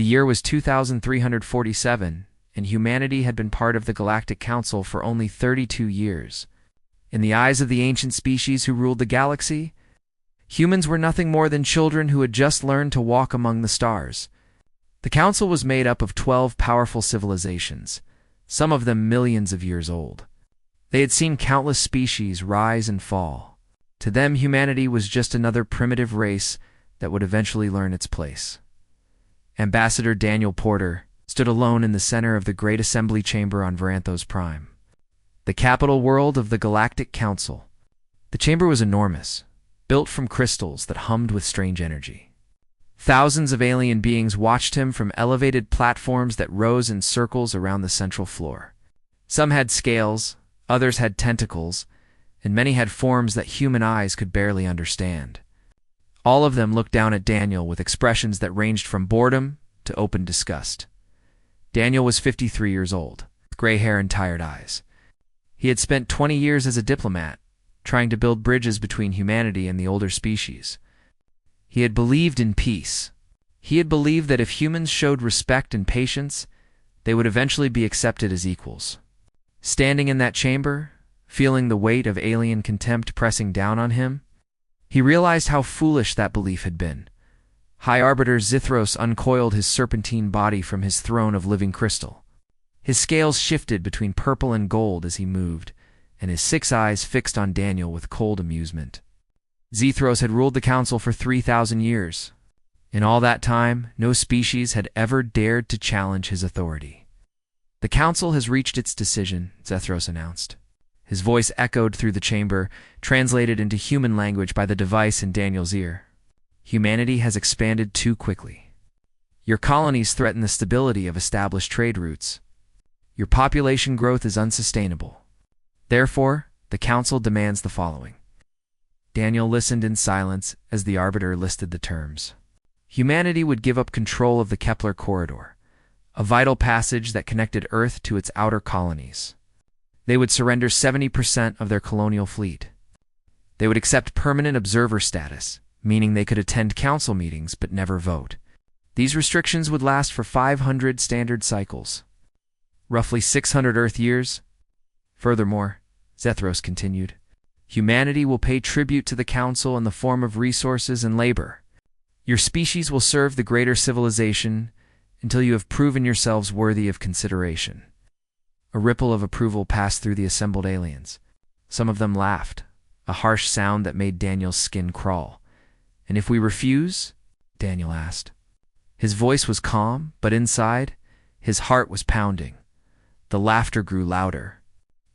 The year was 2347, and humanity had been part of the Galactic Council for only 32 years. In the eyes of the ancient species who ruled the galaxy, humans were nothing more than children who had just learned to walk among the stars. The Council was made up of 12 powerful civilizations, some of them millions of years old. They had seen countless species rise and fall. To them, humanity was just another primitive race that would eventually learn its place. Ambassador Daniel Porter stood alone in the center of the Great Assembly Chamber on Varanthos Prime, the capital world of the Galactic Council. The chamber was enormous, built from crystals that hummed with strange energy. Thousands of alien beings watched him from elevated platforms that rose in circles around the central floor. Some had scales, others had tentacles, and many had forms that human eyes could barely understand. All of them looked down at Daniel with expressions that ranged from boredom to open disgust. Daniel was 53 years old, with gray hair and tired eyes. He had spent 20 years as a diplomat, trying to build bridges between humanity and the older species. He had believed in peace. He had believed that if humans showed respect and patience, they would eventually be accepted as equals. Standing in that chamber, feeling the weight of alien contempt pressing down on him, he realized how foolish that belief had been. High Arbiter Zithros uncoiled his serpentine body from his throne of living crystal. His scales shifted between purple and gold as he moved, and his 6 eyes fixed on Daniel with cold amusement. Zithros had ruled the council for 3,000 years. In all that time, no species had ever dared to challenge his authority. "The council has reached its decision," Zethros announced. His voice echoed through the chamber, translated into human language by the device in Daniel's ear. "Humanity has expanded too quickly. Your colonies threaten the stability of established trade routes. Your population growth is unsustainable. Therefore, the council demands the following." Daniel listened in silence as the arbiter listed the terms. Humanity would give up control of the Kepler Corridor, a vital passage that connected Earth to its outer colonies. They would surrender 70% of their colonial fleet. They would accept permanent observer status, meaning they could attend council meetings but never vote. These restrictions would last for 500 standard cycles, roughly 600 Earth years. Furthermore, Zethros continued, humanity will pay tribute to the council in the form of resources and labor. Your species will serve the greater civilization until you have proven yourselves worthy of consideration. A ripple of approval passed through the assembled aliens. Some of them laughed, a harsh sound that made Daniel's skin crawl. "And if we refuse?" Daniel asked. His voice was calm, but inside, his heart was pounding. The laughter grew louder.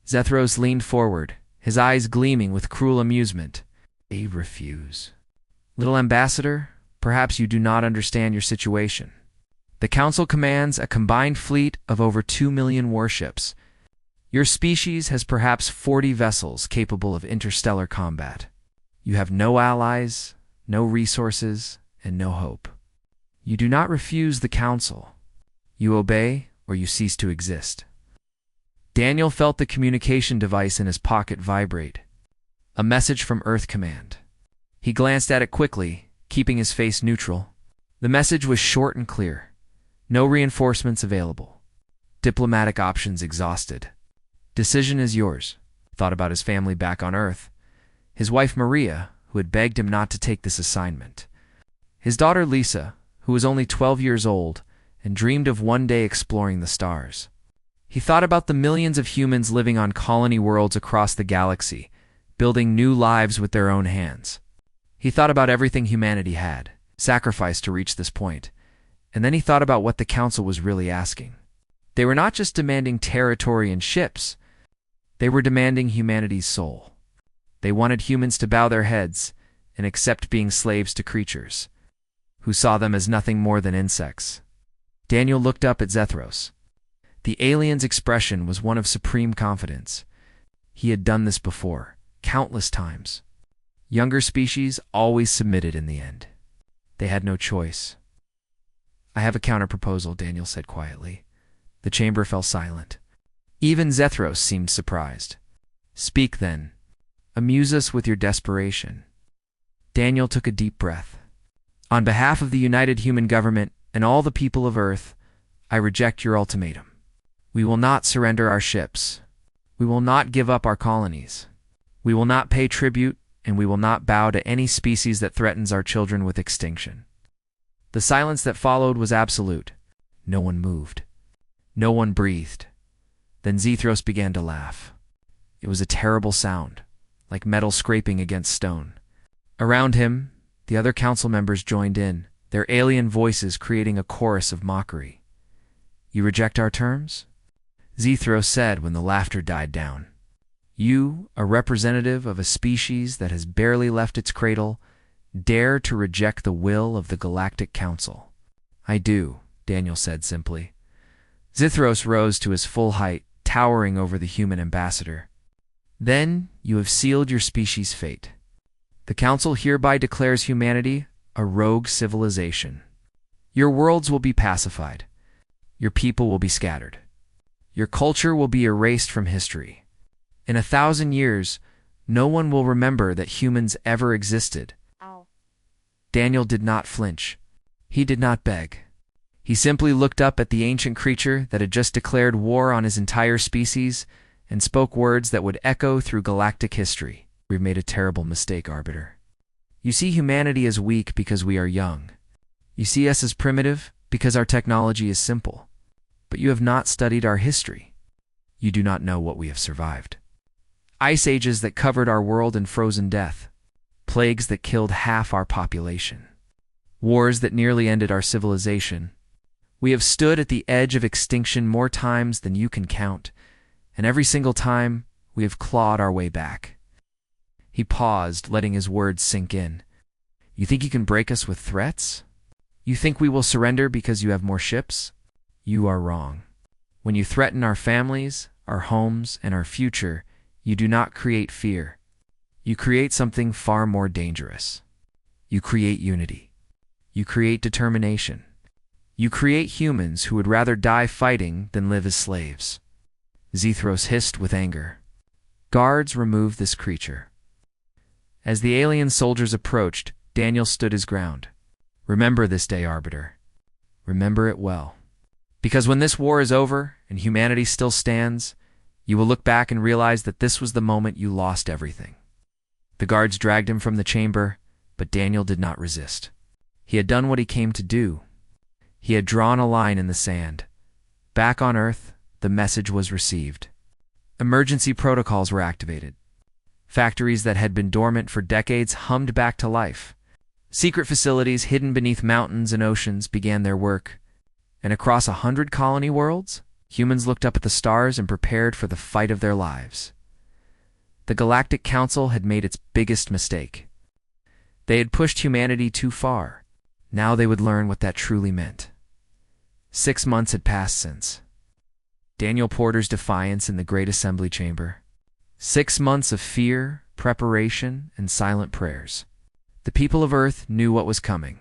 Zethros leaned forward, his eyes gleaming with cruel amusement. "They refuse. Little ambassador, perhaps you do not understand your situation. The council commands a combined fleet of over 2 million warships. Your species has perhaps 40 vessels capable of interstellar combat. You have no allies, no resources, and no hope. You do not refuse the council. You obey, or you cease to exist." Daniel felt the communication device in his pocket vibrate. A message from Earth Command. He glanced at it quickly, keeping his face neutral. The message was short and clear. No reinforcements available. Diplomatic options exhausted. Decision is yours. Thought about his family back on Earth. His wife Maria, who had begged him not to take this assignment. His daughter Lisa, who was only 12 years old and dreamed of one day exploring the stars. He thought about the millions of humans living on colony worlds across the galaxy, building new lives with their own hands. He thought about everything humanity had sacrificed to reach this point. And then he thought about what the council was really asking. They were not just demanding territory and ships. They were demanding humanity's soul. They wanted humans to bow their heads and accept being slaves to creatures who saw them as nothing more than insects. Daniel looked up at Zethros. The alien's expression was one of supreme confidence. He had done this before, countless times. Younger species always submitted in the end. They had no choice. "I have a counter-proposal," Daniel said quietly. The chamber fell silent. Even Zethros seemed surprised. "Speak, then. Amuse us with your desperation." Daniel took a deep breath. "On behalf of the United Human Government and all the people of Earth, I reject your ultimatum. We will not surrender our ships. We will not give up our colonies. We will not pay tribute, and we will not bow to any species that threatens our children with extinction." The silence that followed was absolute. No one moved. No one breathed. Then Zethros began to laugh. It was a terrible sound, like metal scraping against stone. Around him, the other council members joined in, their alien voices creating a chorus of mockery. "You reject our terms?" Zethros said when the laughter died down. "You, a representative of a species that has barely left its cradle, dare to reject the will of the Galactic Council?" "I do," Daniel said simply. Zethros rose to his full height, towering over the human ambassador. "Then you have sealed your species' fate. The Council hereby declares humanity a rogue civilization. Your worlds will be pacified. Your people will be scattered. Your culture will be erased from history. In 1,000 years, no one will remember that humans ever existed." Ow. Daniel did not flinch. He did not beg. He simply looked up at the ancient creature that had just declared war on his entire species and spoke words that would echo through galactic history. "We've made a terrible mistake, Arbiter. You see humanity as weak because we are young. You see us as primitive because our technology is simple. But you have not studied our history. You do not know what we have survived. Ice ages that covered our world in frozen death. Plagues that killed half our population. Wars that nearly ended our civilization. We have stood at the edge of extinction more times than you can count, and every single time we have clawed our way back." He paused, letting his words sink in. "You think you can break us with threats? You think we will surrender because you have more ships? You are wrong. When you threaten our families, our homes, and our future, you do not create fear. You create something far more dangerous. You create unity. You create determination. You create humans who would rather die fighting than live as slaves." Zethros hissed with anger. "Guards, remove this creature." As the alien soldiers approached, Daniel stood his ground. "Remember this day, Arbiter. Remember it well. Because when this war is over and humanity still stands, you will look back and realize that this was the moment you lost everything." The guards dragged him from the chamber, but Daniel did not resist. He had done what he came to do. He had drawn a line in the sand. Back on Earth, the message was received. Emergency protocols were activated. Factories that had been dormant for decades hummed back to life. Secret facilities hidden beneath mountains and oceans began their work. And across 100 colony worlds, humans looked up at the stars and prepared for the fight of their lives. The Galactic Council had made its biggest mistake. They had pushed humanity too far. Now they would learn what that truly meant. 6 months had passed since Daniel Porter's defiance in the Great Assembly Chamber. 6 months of fear, preparation, and silent prayers. The people of Earth knew what was coming.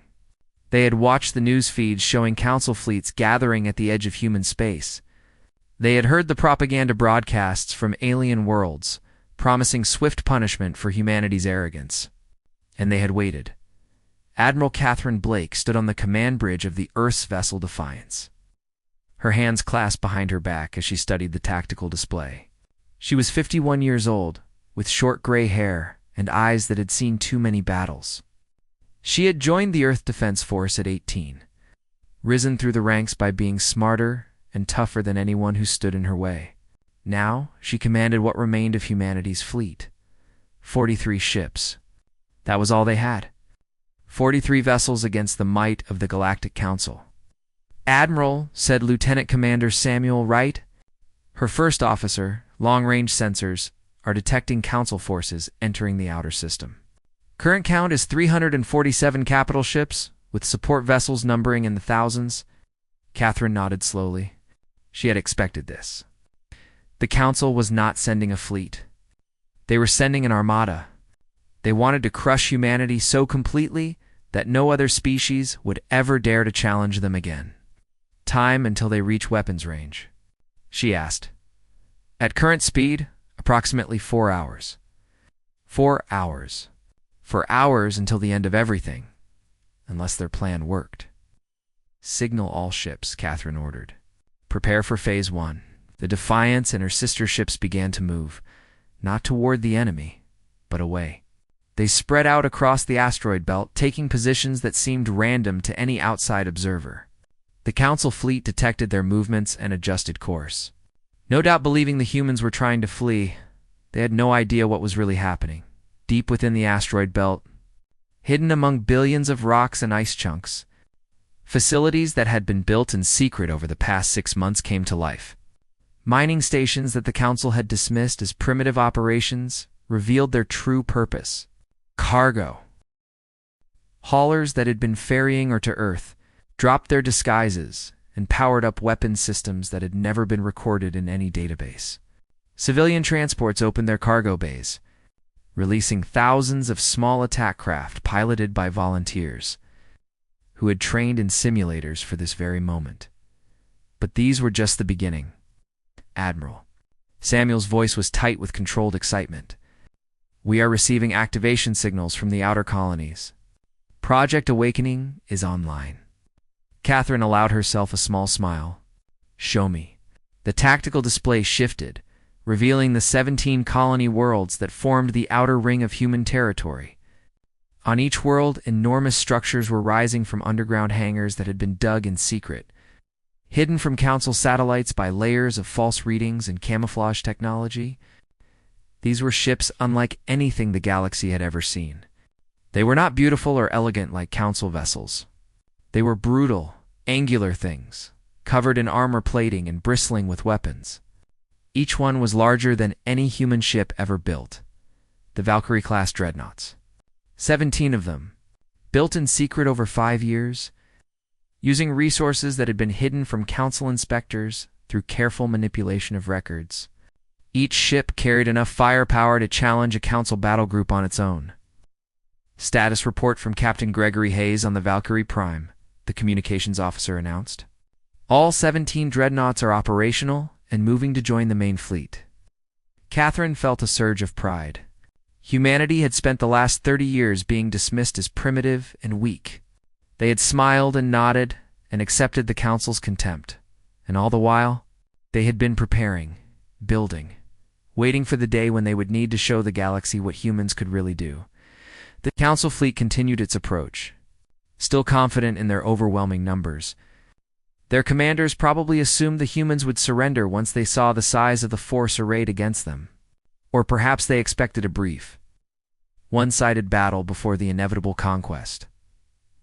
They had watched the news feeds showing council fleets gathering at the edge of human space. They had heard the propaganda broadcasts from alien worlds, promising swift punishment for humanity's arrogance. And they had waited. Admiral Catherine Blake stood on the command bridge of the Earth's vessel Defiance. Her hands clasped behind her back as she studied the tactical display. She was 51 years old, with short gray hair and eyes that had seen too many battles. She had joined the Earth Defense Force at 18, risen through the ranks by being smarter and tougher than anyone who stood in her way. Now she commanded what remained of humanity's fleet. 43 ships. That was all they had. 43 vessels against the might of the Galactic Council. "Admiral," said Lieutenant Commander Samuel Wright, her first officer, long-range sensors are detecting Council forces entering the outer system. Current count is 347 capital ships, with support vessels numbering in the thousands. Catherine nodded slowly. She had expected this. The Council was not sending a fleet. They were sending an armada. They wanted to crush humanity so completely that no other species would ever dare to challenge them again. "Time until they reach weapons range?" she asked. "At current speed, approximately 4 hours. 4 hours. For hours until the end of everything, unless their plan worked." Signal all ships, Catherine ordered. Prepare for Phase 1. The Defiance and her sister ships began to move, not toward the enemy, but away. They spread out across the asteroid belt, taking positions that seemed random to any outside observer. The Council fleet detected their movements and adjusted course. No doubt believing the humans were trying to flee, they had no idea what was really happening. Deep within the asteroid belt, hidden among billions of rocks and ice chunks, facilities that had been built in secret over the past 6 months came to life. Mining stations that the Council had dismissed as primitive operations revealed their true purpose: cargo. Haulers that had been ferrying her to Earth dropped their disguises and powered up weapons systems that had never been recorded in any database. Civilian transports opened their cargo bays, releasing thousands of small attack craft piloted by volunteers who had trained in simulators for this very moment. But these were just the beginning. Admiral. Samuel's voice was tight with controlled excitement. We are receiving activation signals from the outer colonies. Project Awakening is online. Catherine allowed herself a small smile. Show me. The tactical display shifted, revealing the 17 colony worlds that formed the outer ring of human territory. On each world, enormous structures were rising from underground hangars that had been dug in secret, hidden from Council satellites by layers of false readings and camouflage technology. These were ships unlike anything the galaxy had ever seen. They were not beautiful or elegant like Council vessels. They were brutal, angular things, covered in armor plating and bristling with weapons. Each one was larger than any human ship ever built. The Valkyrie-class dreadnoughts. 17 of them, built in secret over 5 years, using resources that had been hidden from Council inspectors through careful manipulation of records. Each ship carried enough firepower to challenge a Council battle group on its own. Status report from Captain Gregory Hayes on the Valkyrie Prime, the communications officer announced. All 17 dreadnoughts are operational and moving to join the main fleet. Catherine felt a surge of pride. Humanity had spent the last 30 years being dismissed as primitive and weak. They had smiled and nodded and accepted the Council's contempt. And all the while, they had been preparing, building, waiting for the day when they would need to show the galaxy what humans could really do. The Council fleet continued its approach. Still confident in their overwhelming numbers, their commanders probably assumed the humans would surrender once they saw the size of the force arrayed against them. Or perhaps they expected a brief, one-sided battle before the inevitable conquest.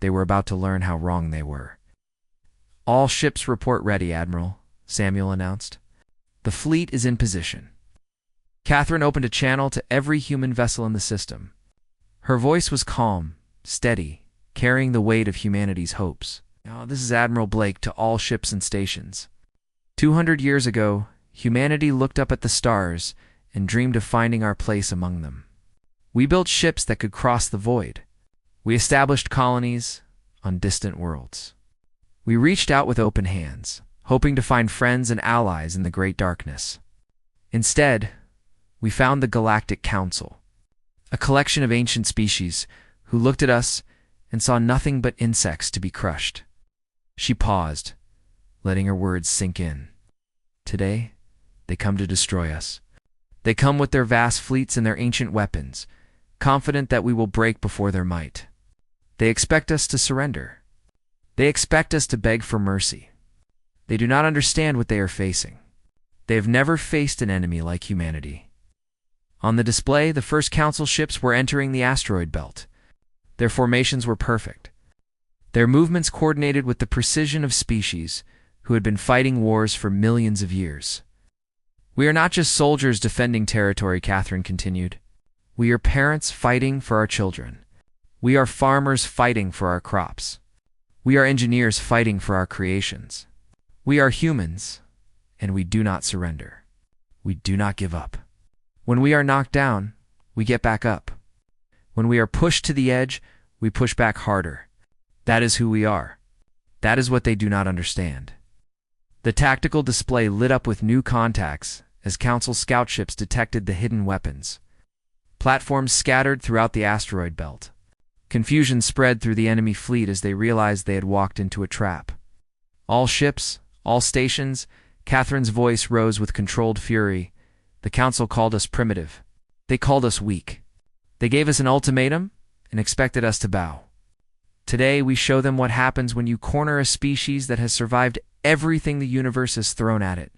They were about to learn how wrong they were. All ships report ready, Admiral, Samuel announced. The fleet is in position. Catherine opened a channel to every human vessel in the system. Her voice was calm, steady, carrying the weight of humanity's hopes. This is Admiral Blake to all ships and stations. 200 years ago, humanity looked up at the stars and dreamed of finding our place among them. We built ships that could cross the void. We established colonies on distant worlds. We reached out with open hands, hoping to find friends and allies in the great darkness. Instead, we found the Galactic Council, a collection of ancient species who looked at us and saw nothing but insects to be crushed. She paused, letting her words sink in. Today, they come to destroy us. They come with their vast fleets and their ancient weapons, confident that we will break before their might. They expect us to surrender. They expect us to beg for mercy. They do not understand what they are facing. They have never faced an enemy like humanity. On the display, the first Council ships were entering the asteroid belt. Their formations were perfect. Their movements coordinated with the precision of species who had been fighting wars for millions of years. We are not just soldiers defending territory, Catherine continued. We are parents fighting for our children. We are farmers fighting for our crops. We are engineers fighting for our creations. We are humans, and we do not surrender. We do not give up. When we are knocked down, we get back up. When we are pushed to the edge, we push back harder. That is who we are. That is what they do not understand. The tactical display lit up with new contacts as Council scout ships detected the hidden weapons. Platforms scattered throughout the asteroid belt. Confusion spread through the enemy fleet as they realized they had walked into a trap. All ships, all stations, Catherine's voice rose with controlled fury. The council called us primitive. They called us weak. They gave us an ultimatum and expected us to bow. Today, we show them what happens when you corner a species that has survived everything the universe has thrown at it.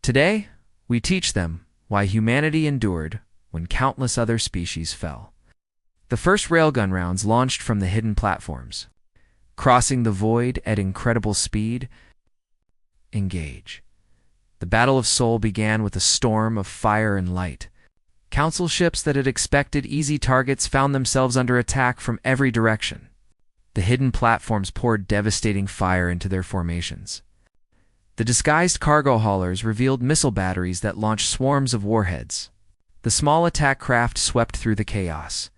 Today, we teach them why humanity endured when countless other species fell. The first railgun rounds launched from the hidden platforms. Crossing the void at incredible speed. Engage. The Battle of Seoul began with a storm of fire and light. Council ships that had expected easy targets found themselves under attack from every direction. The hidden platforms poured devastating fire into their formations. The disguised cargo haulers revealed missile batteries that launched swarms of warheads. The small attack craft swept through the chaos,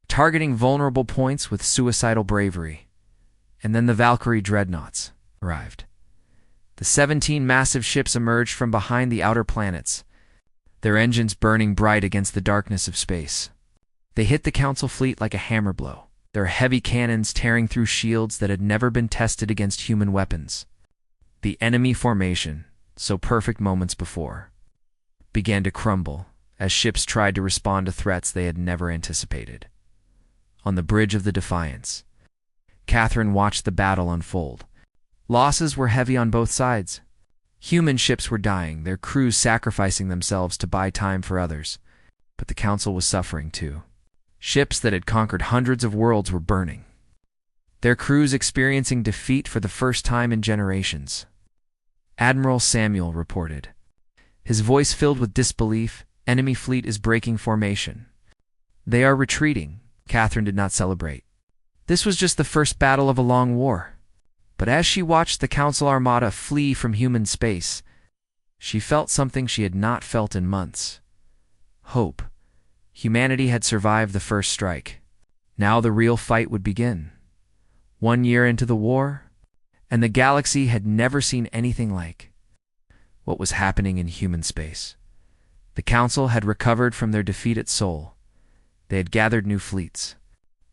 targeting vulnerable points with suicidal bravery. And then the Valkyrie dreadnoughts arrived. The 17 massive ships emerged from behind the outer planets, their engines burning bright against the darkness of space. They hit the Council fleet like a hammer blow, their heavy cannons tearing through shields that had never been tested against human weapons. The enemy formation, so perfect moments before, began to crumble as ships tried to respond to threats they had never anticipated. On the bridge of the Defiance, Catherine watched the battle unfold. Losses were heavy on both sides. Human ships were dying, their crews sacrificing themselves to buy time for others. But the Council was suffering too. Ships that had conquered hundreds of worlds were burning, their crews experiencing defeat for the first time in generations. Admiral Samuel reported, his voice filled with disbelief. Enemy fleet is breaking formation. They are retreating. Catherine did not celebrate. This was just the first battle of a long war. But as she watched the Council Armada flee from human space, she felt something she had not felt in months. Hope. Humanity had survived the first strike. Now the real fight would begin. 1 year into the war, and the galaxy had never seen anything like what was happening in human space. The Council had recovered from their defeat at Seoul. They had gathered new fleets,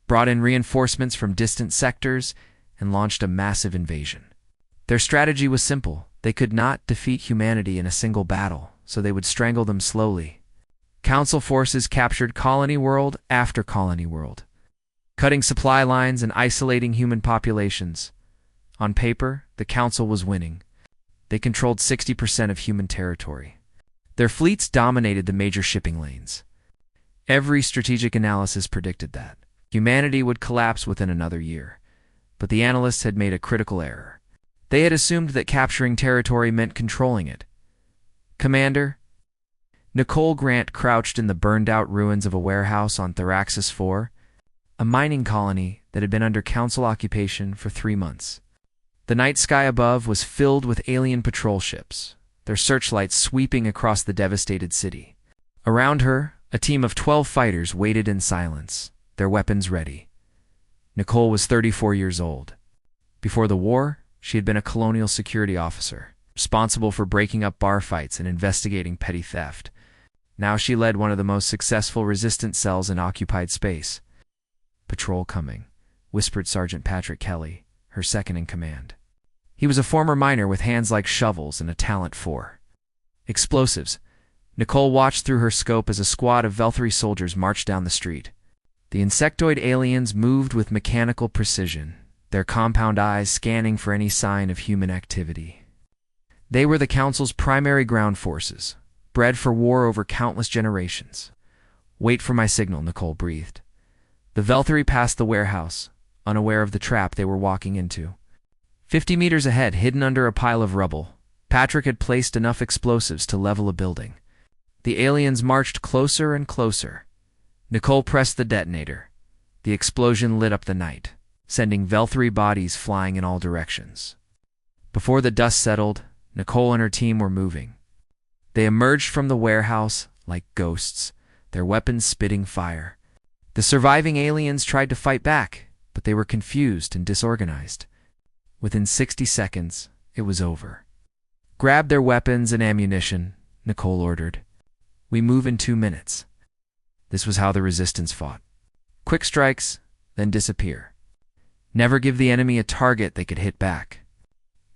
brought in reinforcements from distant sectors, and launched a massive invasion. Their strategy was simple. They could not defeat humanity in a single battle, so they would strangle them slowly. Council forces captured colony world after colony world, cutting supply lines and isolating human populations. On paper, the Council was winning. They controlled 60% of human territory. Their fleets dominated the major shipping lanes. Every strategic analysis predicted that humanity would collapse within another year. But the analysts had made a critical error. They had assumed that capturing territory meant controlling it. Commander, Nicole Grant crouched in the burned-out ruins of a warehouse on Theraxis 4, a mining colony that had been under Council occupation for 3 months. The night sky above was filled with alien patrol ships, their searchlights sweeping across the devastated city. Around her, a team of 12 fighters waited in silence, their weapons ready. Nicole was 34 years old. Before the war, she had been a colonial security officer, responsible for breaking up bar fights and investigating petty theft. Now she led one of the most successful resistance cells in occupied space. "Patrol coming," whispered Sergeant Patrick Kelly, her second in command. He was a former miner with hands like shovels and a talent for explosives. Nicole watched through her scope as a squad of Velthry soldiers marched down the street. The insectoid aliens moved with mechanical precision, their compound eyes scanning for any sign of human activity. They were the Council's primary ground forces, bred for war over countless generations. "Wait for my signal," Nicole breathed. The Velthry passed the warehouse, unaware of the trap they were walking into. 50 meters ahead, hidden under a pile of rubble, Patrick had placed enough explosives to level a building. The aliens marched closer and closer. Nicole pressed the detonator. The explosion lit up the night, sending Velthry bodies flying in all directions. Before the dust settled, Nicole and her team were moving. They emerged from the warehouse like ghosts, their weapons spitting fire. The surviving aliens tried to fight back, but they were confused and disorganized. Within 60 seconds, it was over. "Grab their weapons and ammunition," Nicole ordered. "We move in 2 minutes." This was how the resistance fought. Quick strikes, then disappear. Never give the enemy a target they could hit back.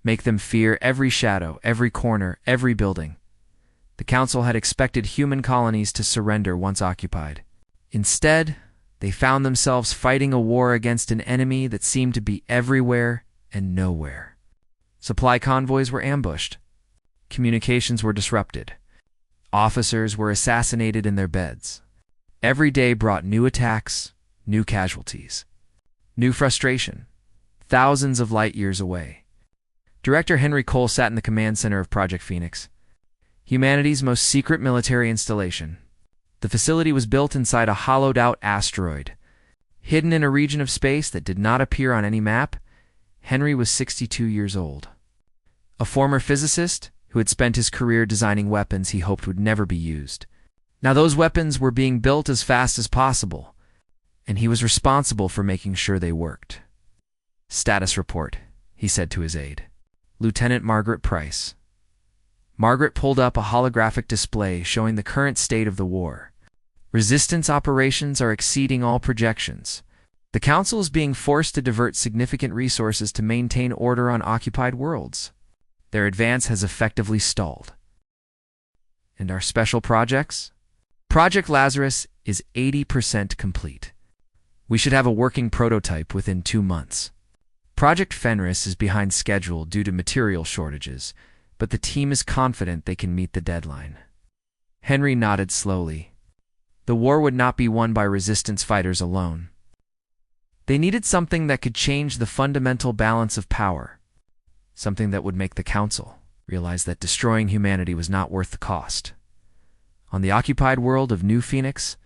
make them fear every shadow, every corner, every building. The Council had expected human colonies to surrender once occupied. Instead, they found themselves fighting a war against an enemy that seemed to be everywhere and nowhere. Supply convoys were ambushed. Communications were disrupted. Officers were assassinated in their beds. Every day brought new attacks, new casualties, new frustration, thousands of light years away. Director Henry Cole sat in the command center of Project Phoenix, humanity's most secret military installation. The facility was built inside a hollowed-out asteroid. Hidden in a region of space that did not appear on any map, Henry was 62 years old. A former physicist who had spent his career designing weapons he hoped would never be used. Now those weapons were being built as fast as possible, and he was responsible for making sure they worked. "Status report," he said to his aide. "Lieutenant Margaret Price." Margaret pulled up a holographic display showing the current state of the war. Resistance operations are exceeding all projections. The Council is being forced to divert significant resources to maintain order on occupied worlds. Their advance has effectively stalled. And our special projects? Project Lazarus is 80% complete. We should have a working prototype within 2 months. Project Fenris is behind schedule due to material shortages, but the team is confident they can meet the deadline. Henry nodded slowly. The war would not be won by resistance fighters alone. They needed something that could change the fundamental balance of power, something that would make the Council realize that destroying humanity was not worth the cost. On the occupied world of New Phoenix,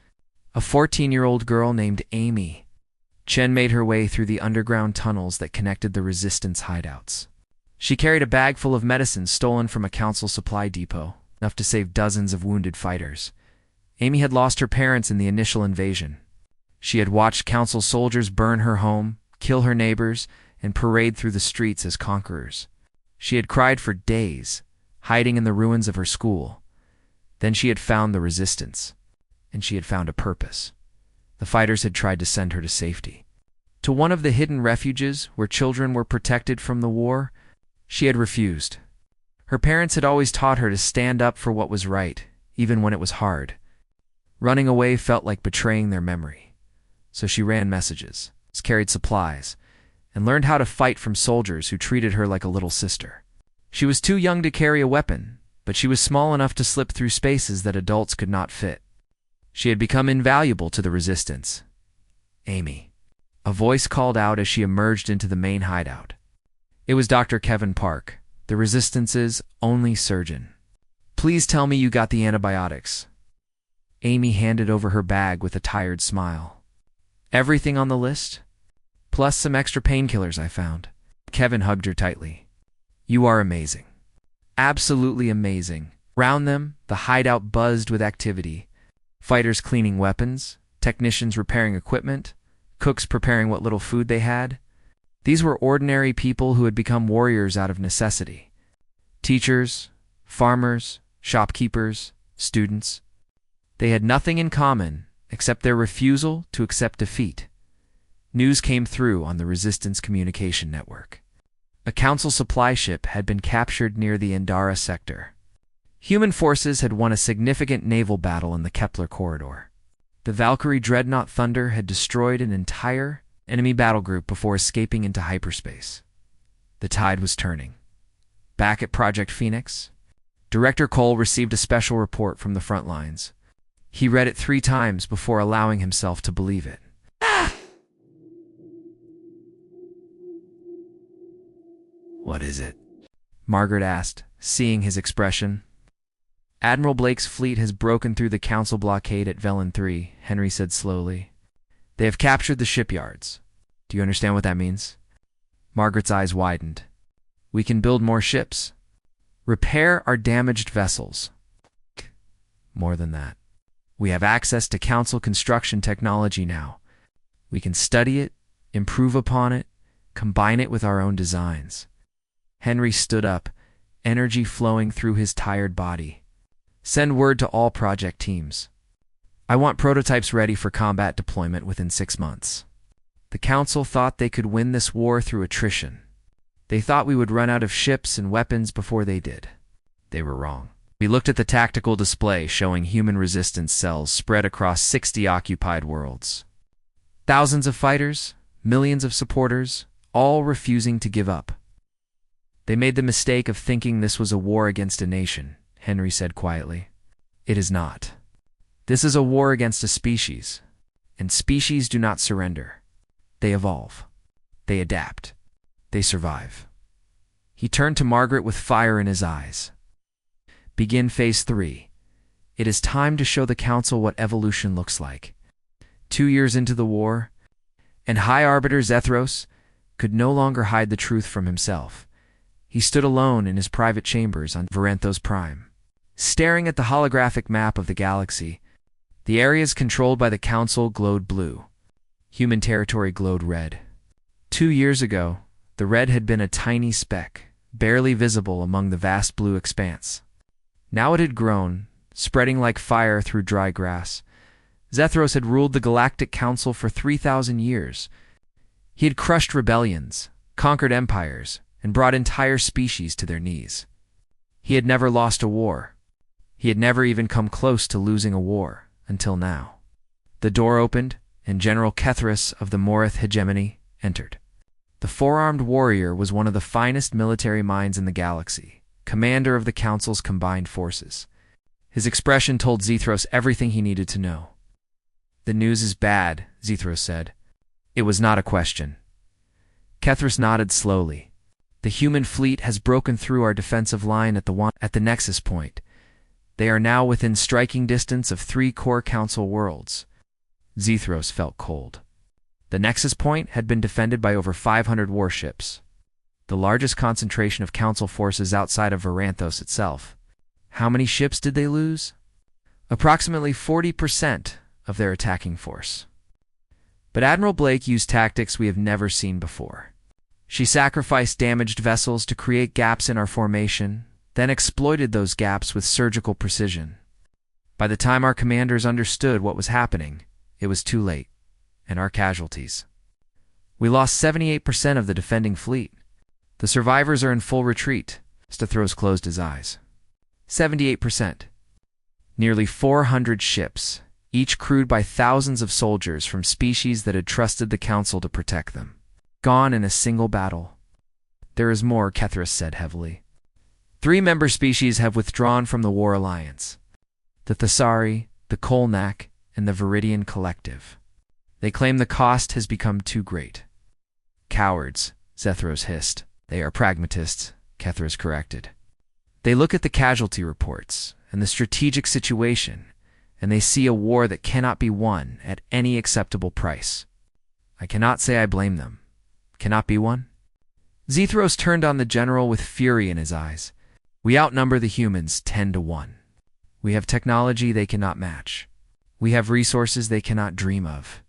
a 14-year-old girl named Amy Chen made her way through the underground tunnels that connected the resistance hideouts. She carried a bag full of medicine stolen from a Council supply depot, enough to save dozens of wounded fighters. Amy had lost her parents in the initial invasion. She had watched Council soldiers burn her home, kill her neighbors, and parade through the streets as conquerors. She had cried for days, hiding in the ruins of her school. Then she had found the resistance, and she had found a purpose. The fighters had tried to send her to safety. To one of the hidden refuges where children were protected from the war, she had refused. Her parents had always taught her to stand up for what was right, even when it was hard. Running away felt like betraying their memory. So she ran messages, carried supplies, and learned how to fight from soldiers who treated her like a little sister. She was too young to carry a weapon, but she was small enough to slip through spaces that adults could not fit. She had become invaluable to the resistance. "Amy." A voice called out as she emerged into the main hideout. It was Dr. Kevin Park, the Resistance's only surgeon. "Please tell me you got the antibiotics." Amy handed over her bag with a tired smile. "Everything on the list? Plus some extra painkillers I found." Kevin hugged her tightly. "You are amazing. Absolutely amazing." Round them, the hideout buzzed with activity. Fighters cleaning weapons, technicians repairing equipment, cooks preparing what little food they had. These were ordinary people who had become warriors out of necessity. Teachers, farmers, shopkeepers, students. They had nothing in common except their refusal to accept defeat. News came through on the Resistance communication network. A Council supply ship had been captured near the Indara sector. Human forces had won a significant naval battle in the Kepler corridor. The Valkyrie dreadnought Thunder had destroyed an entire enemy battle group before escaping into hyperspace. The tide was turning. Back at Project Phoenix, Director Cole received a special report from the front lines. He read it 3 times before allowing himself to believe it. "What is it?" Margaret asked, seeing his expression. "Admiral Blake's fleet has broken through the Council blockade at Velen 3, Henry said slowly. "They have captured the shipyards. Do you understand what that means?" Margaret's eyes widened. "We can build more ships. Repair our damaged vessels. More than that. We have access to Council construction technology now. We can study it, improve upon it, combine it with our own designs." Henry stood up, energy flowing through his tired body. "Send word to all project teams. I want prototypes ready for combat deployment within 6 months." The Council thought they could win this war through attrition. They thought we would run out of ships and weapons before they did. They were wrong. We looked at the tactical display showing human resistance cells spread across 60 occupied worlds. Thousands of fighters, millions of supporters, all refusing to give up. They made the mistake of thinking this was a war against a nation, Henry said quietly. It is not. This is a war against a species, and species do not surrender. They evolve. They adapt. They survive. He turned to Margaret with fire in his eyes. Begin Phase 3. It is time to show the Council what evolution looks like. 2 years into the war, and High Arbiter Zethros could no longer hide the truth from himself. He stood alone in his private chambers on Varanthos Prime, staring at the holographic map of the galaxy. The areas controlled by the Council glowed blue. Human territory glowed red. 2 years ago, the red had been a tiny speck, barely visible among the vast blue expanse. Now it had grown, spreading like fire through dry grass. Zethros had ruled the Galactic Council for 3,000 years. He had crushed rebellions, conquered empires, and brought entire species to their knees. He had never lost a war. He had never even come close to losing a war, until now. The door opened, and General Kethris of the Morith hegemony entered. The four-armed warrior was one of the finest military minds in the galaxy, commander of the Council's combined forces. His expression told Zethros everything he needed to know. The news is bad, Zethros said. It was not a question. Kethris nodded slowly. The human fleet has broken through our defensive line at the nexus point. They are now within striking distance of 3 core Council worlds. Zethros felt cold. The nexus point had been defended by over 500 warships, the largest concentration of Council forces outside of Varanthos itself. How many ships did they lose? Approximately 40% of their attacking force. But Admiral Blake used tactics we have never seen before. She sacrificed damaged vessels to create gaps in our formation, then exploited those gaps with surgical precision. By the time our commanders understood what was happening, it was too late, and our casualties. We lost 78% of the defending fleet. The survivors are in full retreat. Zethros closed his eyes. 78%. Nearly 400 ships, each crewed by thousands of soldiers from species that had trusted the Council to protect them. Gone in a single battle. There is more, Kethris said heavily. 3 member species have withdrawn from the War Alliance. The Thesari, the Kolnak, and the Viridian Collective. They claim the cost has become too great. Cowards, Zethros hissed. They are pragmatists, Kethris corrected. They look at the casualty reports and the strategic situation, and they see a war that cannot be won at any acceptable price. I cannot say I blame them. Cannot be won? Zethros turned on the general with fury in his eyes. We outnumber the humans 10-1. We have technology they cannot match. We have resources they cannot dream of.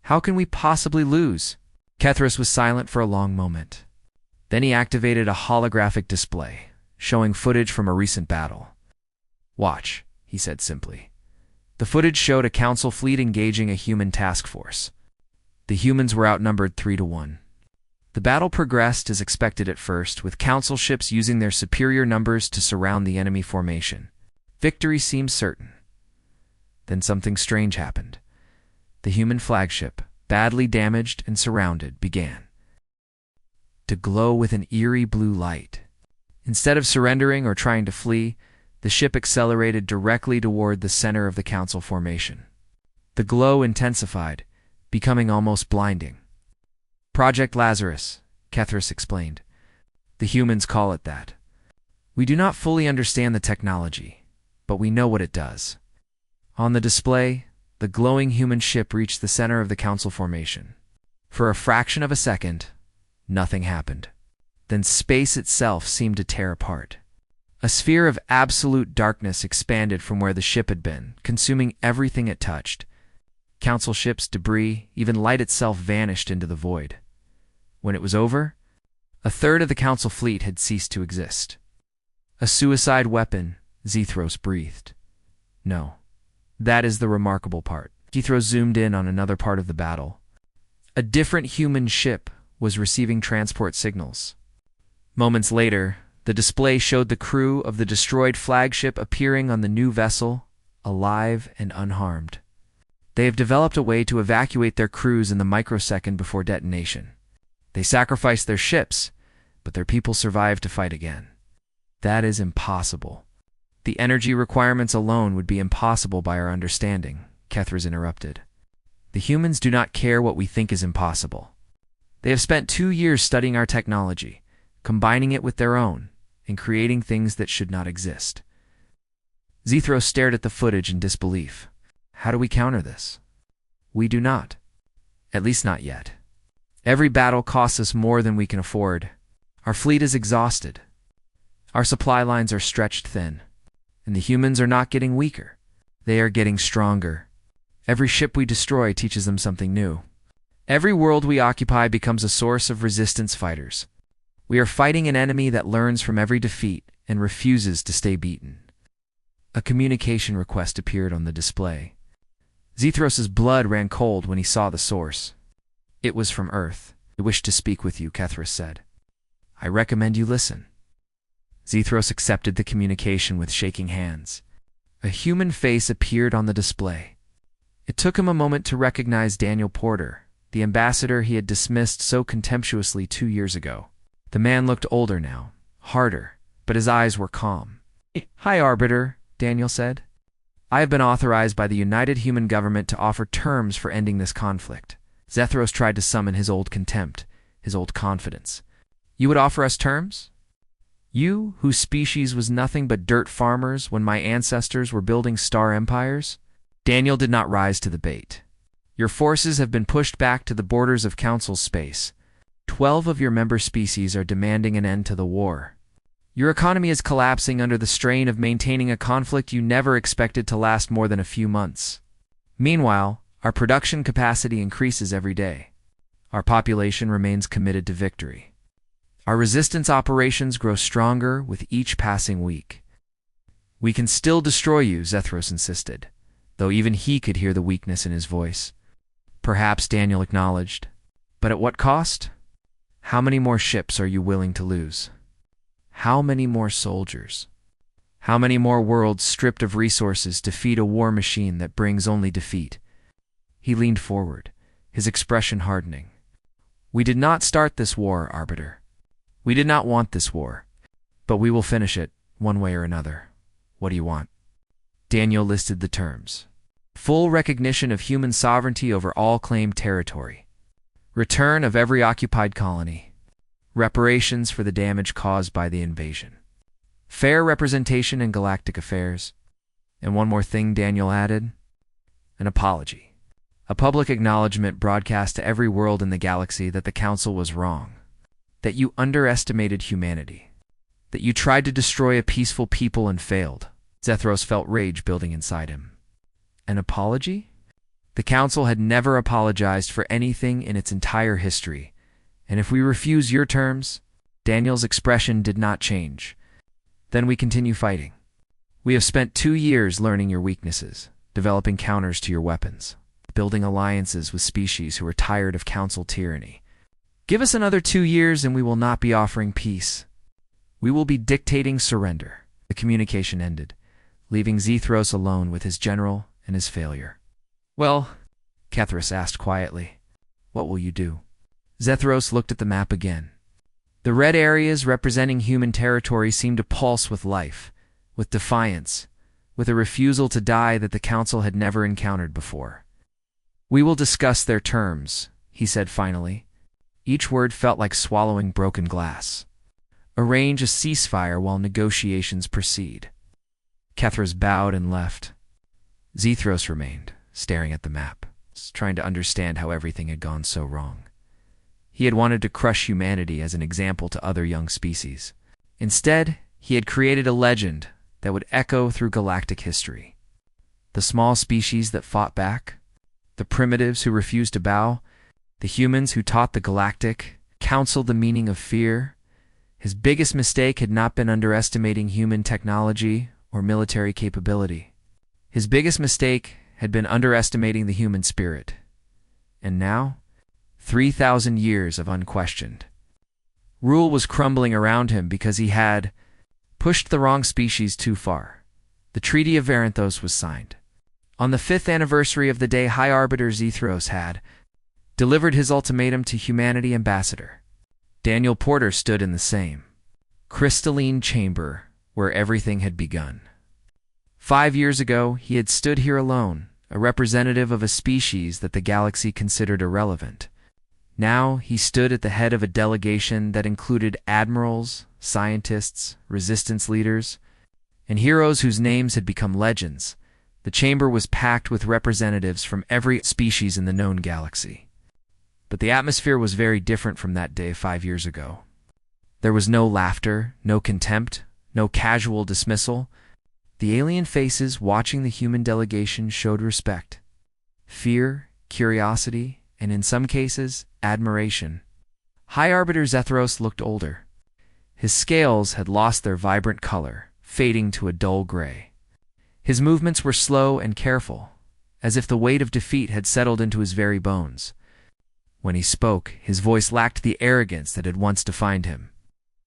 How can we possibly lose? Kethris was silent for a long moment. Then he activated a holographic display, showing footage from a recent battle. Watch, he said simply. The footage showed a Council fleet engaging a human task force. The humans were outnumbered 3-1. The battle progressed as expected at first, with Council ships using their superior numbers to surround the enemy formation. Victory seemed certain. Then something strange happened. The human flagship, badly damaged and surrounded, began to glow with an eerie blue light. Instead of surrendering or trying to flee, the ship accelerated directly toward the center of the Council formation. The glow intensified, becoming almost blinding. Project Lazarus, Kethris explained. The humans call it that. We do not fully understand the technology, but we know what it does. On the display, the glowing human ship reached the center of the Council formation. For a fraction of a second, nothing happened. Then space itself seemed to tear apart. A sphere of absolute darkness expanded from where the ship had been, consuming everything it touched. Council ships, debris, even light itself vanished into the void. When it was over, a third of the Council fleet had ceased to exist. A suicide weapon, Zethros breathed. No. That is the remarkable part. Zethros zoomed in on another part of the battle. A different human ship was receiving transport signals. Moments later, the display showed the crew of the destroyed flagship appearing on the new vessel, alive and unharmed. They have developed a way to evacuate their crews in the microsecond before detonation. They sacrificed their ships, but their people survived to fight again. That is impossible. The energy requirements alone would be impossible by our understanding, Kethras interrupted. The humans do not care what we think is impossible. They have spent 2 years studying our technology, combining it with their own, and creating things that should not exist. Zethros stared at the footage in disbelief. How do we counter this? We do not. At least not yet. Every battle costs us more than we can afford. Our fleet is exhausted. Our supply lines are stretched thin. And the humans are not getting weaker. They are getting stronger. Every ship we destroy teaches them something new. Every world we occupy becomes a source of resistance fighters. We are fighting an enemy that learns from every defeat and refuses to stay beaten. A communication request appeared on the display. Zethros' blood ran cold when he saw the source. It was from Earth. I wish to speak with you, Kethras said. I recommend you listen. Zethros accepted the communication with shaking hands. A human face appeared on the display. It took him a moment to recognize Daniel Porter, the ambassador he had dismissed so contemptuously 2 years ago. The man looked older now, harder, but his eyes were calm. Hi, Arbiter, Daniel said. I have been authorized by the United Human Government to offer terms for ending this conflict. Zethros tried to summon his old contempt, his old confidence. You would offer us terms? You, whose species was nothing but dirt farmers when my ancestors were building star empires? Daniel did not rise to the bait. Your forces have been pushed back to the borders of Council space. 12 of your member species are demanding an end to the war. Your economy is collapsing under the strain of maintaining a conflict you never expected to last more than a few months. Meanwhile, our production capacity increases every day. Our population remains committed to victory. Our resistance operations grow stronger with each passing week. We can still destroy you, Zethros insisted, though even he could hear the weakness in his voice. Perhaps, Daniel acknowledged. But at what cost? How many more ships are you willing to lose? How many more soldiers? How many more worlds stripped of resources to feed a war machine that brings only defeat? He leaned forward, his expression hardening. We did not start this war, Arbiter. We did not want this war. But we will finish it, one way or another. What do you want? Daniel listed the terms. Full recognition of human sovereignty over all claimed territory. Return of every occupied colony. Reparations for the damage caused by the invasion. Fair representation in galactic affairs. And one more thing, Daniel added. An apology. A public acknowledgement broadcast to every world in the galaxy that the Council was wrong. That you underestimated humanity. That you tried to destroy a peaceful people and failed. Zethros felt rage building inside him. An apology? The Council had never apologized for anything in its entire history. And if we refuse your terms, Daniel's expression did not change. Then we continue fighting. We have spent 2 years learning your weaknesses, developing counters to your weapons, building alliances with species who are tired of Council tyranny. Give us another 2 years and we will not be offering peace. We will be dictating surrender. The communication ended, leaving Zethros alone with his general and his failure. Well, Kethras asked quietly, what will you do? Zethros looked at the map again. The red areas representing human territory seemed to pulse with life, with defiance, with a refusal to die that the Council had never encountered before. We will discuss their terms, he said finally. Each word felt like swallowing broken glass. Arrange a ceasefire while negotiations proceed. Kethras bowed and left. Zethros remained, staring at the map, trying to understand how everything had gone so wrong. He had wanted to crush humanity as an example to other young species. Instead, he had created a legend that would echo through galactic history. The small species that fought back, the primitives who refused to bow, the humans who taught the Galactic Council the meaning of fear. His biggest mistake had not been underestimating human technology or military capability. His biggest mistake had been underestimating the human spirit. And now, 3,000 years of unquestioned Rule was crumbling around him because he had pushed the wrong species too far. The Treaty of Varanthos was signed. On the 5th anniversary of the day High Arbiter Zethros had delivered his ultimatum to Humanity Ambassador, Daniel Porter stood in the same crystalline chamber where everything had begun. 5 years ago, he had stood here alone, a representative of a species that the galaxy considered irrelevant. Now he stood at the head of a delegation that included admirals, scientists, resistance leaders, and heroes whose names had become legends. The chamber was packed with representatives from every species in the known galaxy. But the atmosphere was very different from that day 5 years ago. There was no laughter, no contempt, no casual dismissal. The alien faces watching the human delegation showed respect, fear, curiosity, and in some cases, admiration. High Arbiter Zethros looked older. His scales had lost their vibrant color, fading to a dull gray. His movements were slow and careful, as if the weight of defeat had settled into his very bones. When he spoke, his voice lacked the arrogance that had once defined him.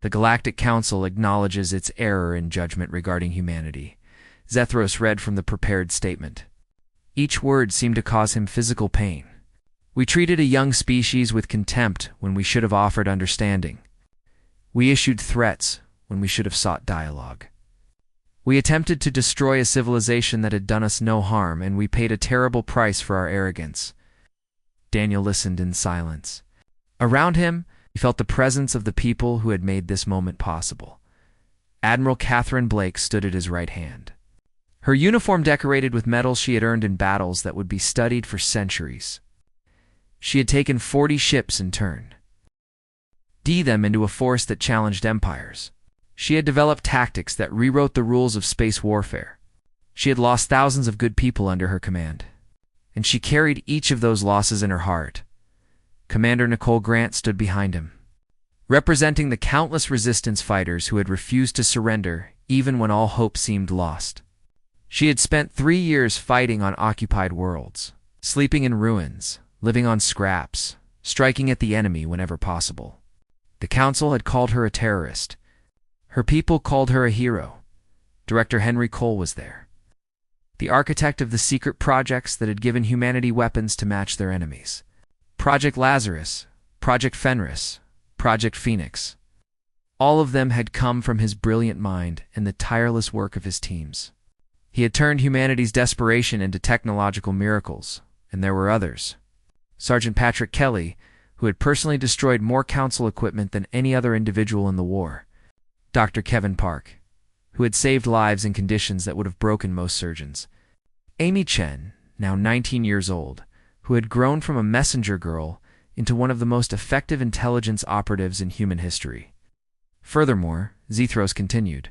The Galactic Council acknowledges its error in judgment regarding humanity. Zethros read from the prepared statement. Each word seemed to cause him physical pain. We treated a young species with contempt when we should have offered understanding. We issued threats when we should have sought dialogue. We attempted to destroy a civilization that had done us no harm, and we paid a terrible price for our arrogance. Daniel listened in silence. Around him, he felt the presence of the people who had made this moment possible. Admiral Catherine Blake stood at his right hand. Her uniform decorated with medals she had earned in battles that would be studied for centuries. She had taken 40 ships in turn, them into a force that challenged empires. She had developed tactics that rewrote the rules of space warfare. She had lost thousands of good people under her command, and she carried each of those losses in her heart. Commander Nicole Grant stood behind him, representing the countless resistance fighters who had refused to surrender even when all hope seemed lost. She had spent 3 years fighting on occupied worlds, sleeping in ruins, living on scraps, striking at the enemy whenever possible. The Council had called her a terrorist. Her people called her a hero. Director Henry Cole was there, the architect of the secret projects that had given humanity weapons to match their enemies. Project Lazarus, Project Fenris, Project Phoenix. All of them had come from his brilliant mind and the tireless work of his teams. He had turned humanity's desperation into technological miracles, and there were others. Sergeant Patrick Kelly, who had personally destroyed more Council equipment than any other individual in the war. Dr. Kevin Park, who had saved lives in conditions that would have broken most surgeons. Amy Chen, now 19 years old, who had grown from a messenger girl into one of the most effective intelligence operatives in human history. Furthermore, Zethros continued,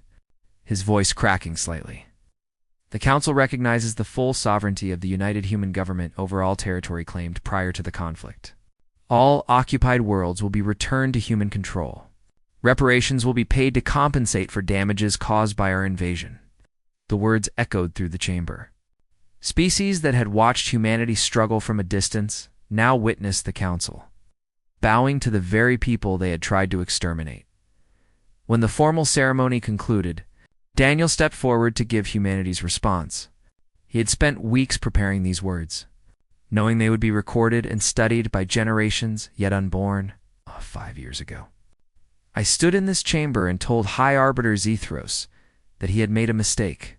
his voice cracking slightly. The Council recognizes the full sovereignty of the United Human Government over all territory claimed prior to the conflict. All occupied worlds will be returned to human control. Reparations will be paid to compensate for damages caused by our invasion. The words echoed through the chamber. Species that had watched humanity struggle from a distance now witnessed the Council, bowing to the very people they had tried to exterminate. When the formal ceremony concluded, Daniel stepped forward to give humanity's response. He had spent weeks preparing these words, knowing they would be recorded and studied by generations yet unborn 5 years ago. I stood in this chamber and told High Arbiter Zethros that he had made a mistake.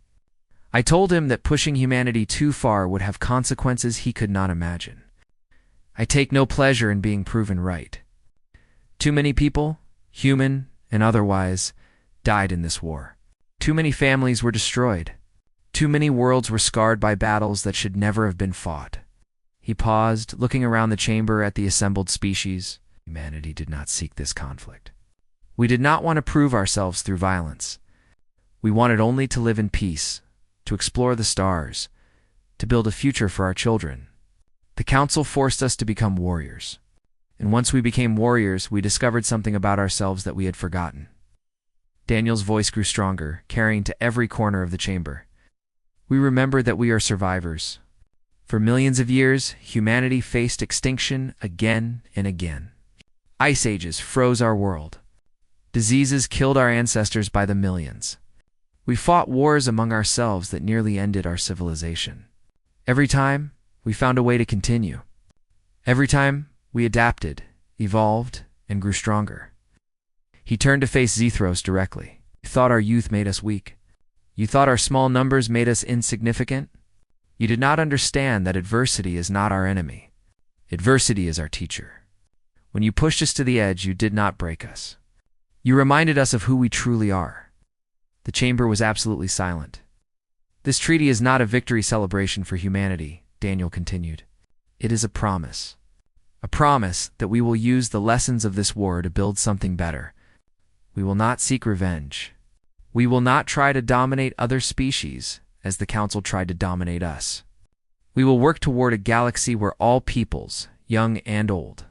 I told him that pushing humanity too far would have consequences he could not imagine. I take no pleasure in being proven right. Too many people, human and otherwise, died in this war. Too many families were destroyed. Too many worlds were scarred by battles that should never have been fought. He paused, looking around the chamber at the assembled species. Humanity did not seek this conflict. We did not want to prove ourselves through violence. We wanted only to live in peace, to explore the stars, to build a future for our children. The Council forced us to become warriors. And once we became warriors, we discovered something about ourselves that we had forgotten. Daniel's voice grew stronger, carrying to every corner of the chamber. We remember that we are survivors. For millions of years, humanity faced extinction again and again. Ice ages froze our world. Diseases killed our ancestors by the millions. We fought wars among ourselves that nearly ended our civilization. Every time, we found a way to continue. Every time, we adapted, evolved, and grew stronger. He turned to face Zethros directly. You thought our youth made us weak. You thought our small numbers made us insignificant. You did not understand that adversity is not our enemy. Adversity is our teacher. When you pushed us to the edge, you did not break us. You reminded us of who we truly are. The chamber was absolutely silent. This treaty is not a victory celebration for humanity, Daniel continued. It is a promise. A promise that we will use the lessons of this war to build something better. We will not seek revenge. We will not try to dominate other species, as the Council tried to dominate us. We will work toward a galaxy where all peoples, young and old,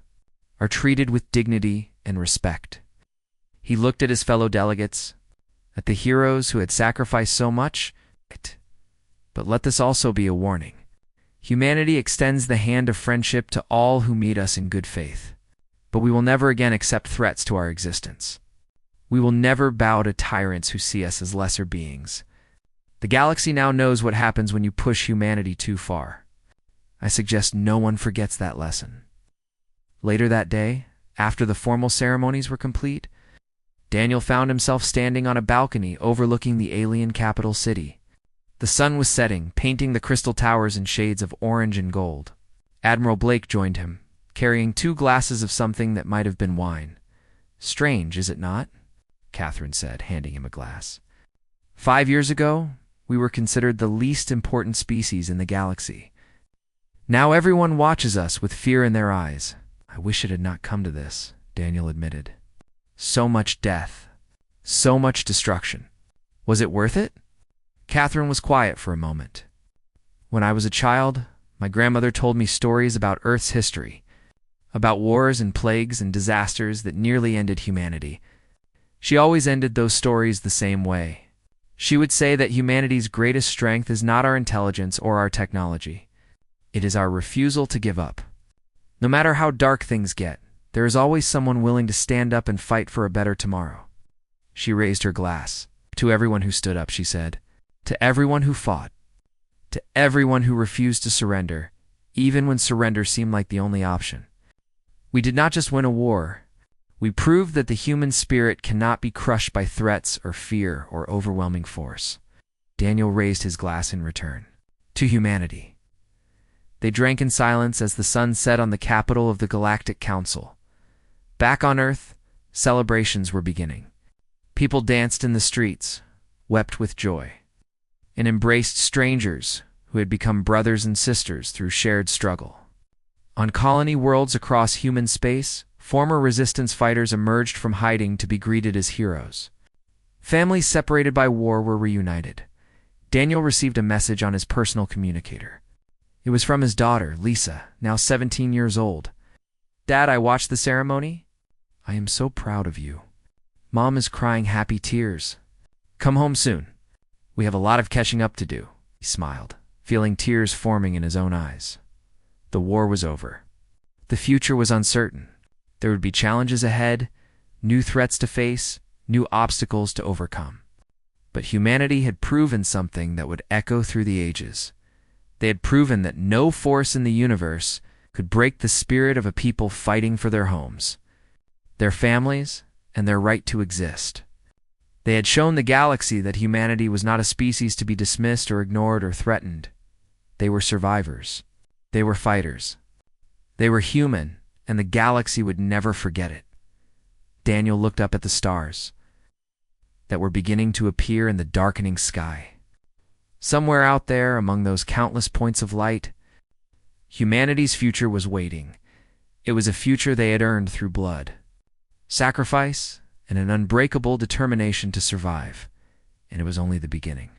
are treated with dignity and respect. He looked at his fellow delegates, at the heroes who had sacrificed so much. But let this also be a warning. Humanity extends the hand of friendship to all who meet us in good faith, but we will never again accept threats to our existence. We will never bow to tyrants who see us as lesser beings. The galaxy now knows what happens when you push humanity too far. I suggest no one forgets that lesson. Later that day, after the formal ceremonies were complete, Daniel found himself standing on a balcony overlooking the alien capital city. The sun was setting, painting the crystal towers in shades of orange and gold. Admiral Blake joined him, carrying 2 glasses of something that might have been wine. "Strange, is it not?" Catherine said, handing him a glass. 5 years ago, we were considered the least important species in the galaxy. Now everyone watches us with fear in their eyes. I wish it had not come to this, Daniel admitted. So much death. So much destruction. Was it worth it? Catherine was quiet for a moment. When I was a child, my grandmother told me stories about Earth's history, about wars and plagues and disasters that nearly ended humanity. She always ended those stories the same way. She would say that humanity's greatest strength is not our intelligence or our technology. It is our refusal to give up. No matter how dark things get, there is always someone willing to stand up and fight for a better tomorrow. She raised her glass. To everyone who stood up, she said. To everyone who fought. To everyone who refused to surrender, even when surrender seemed like the only option. We did not just win a war. We proved that the human spirit cannot be crushed by threats or fear or overwhelming force. Daniel raised his glass in return. To humanity. They drank in silence as the sun set on the capital of the Galactic Council. Back on Earth, celebrations were beginning. People danced in the streets, wept with joy, and embraced strangers who had become brothers and sisters through shared struggle. On colony worlds across human space, former resistance fighters emerged from hiding to be greeted as heroes. Families separated by war were reunited. Daniel received a message on his personal communicator. It was from his daughter, Lisa, now 17 years old. Dad, I watched the ceremony. I am so proud of you. Mom is crying happy tears. Come home soon. We have a lot of catching up to do. He smiled, feeling tears forming in his own eyes. The war was over. The future was uncertain. There would be challenges ahead, new threats to face, new obstacles to overcome. But humanity had proven something that would echo through the ages. They had proven that no force in the universe could break the spirit of a people fighting for their homes, their families, and their right to exist. They had shown the galaxy that humanity was not a species to be dismissed or ignored or threatened. They were survivors. They were fighters. They were human, and the galaxy would never forget it. Daniel looked up at the stars that were beginning to appear in the darkening sky. Somewhere out there, among those countless points of light, humanity's future was waiting. It was a future they had earned through blood, sacrifice, and an unbreakable determination to survive, and it was only the beginning.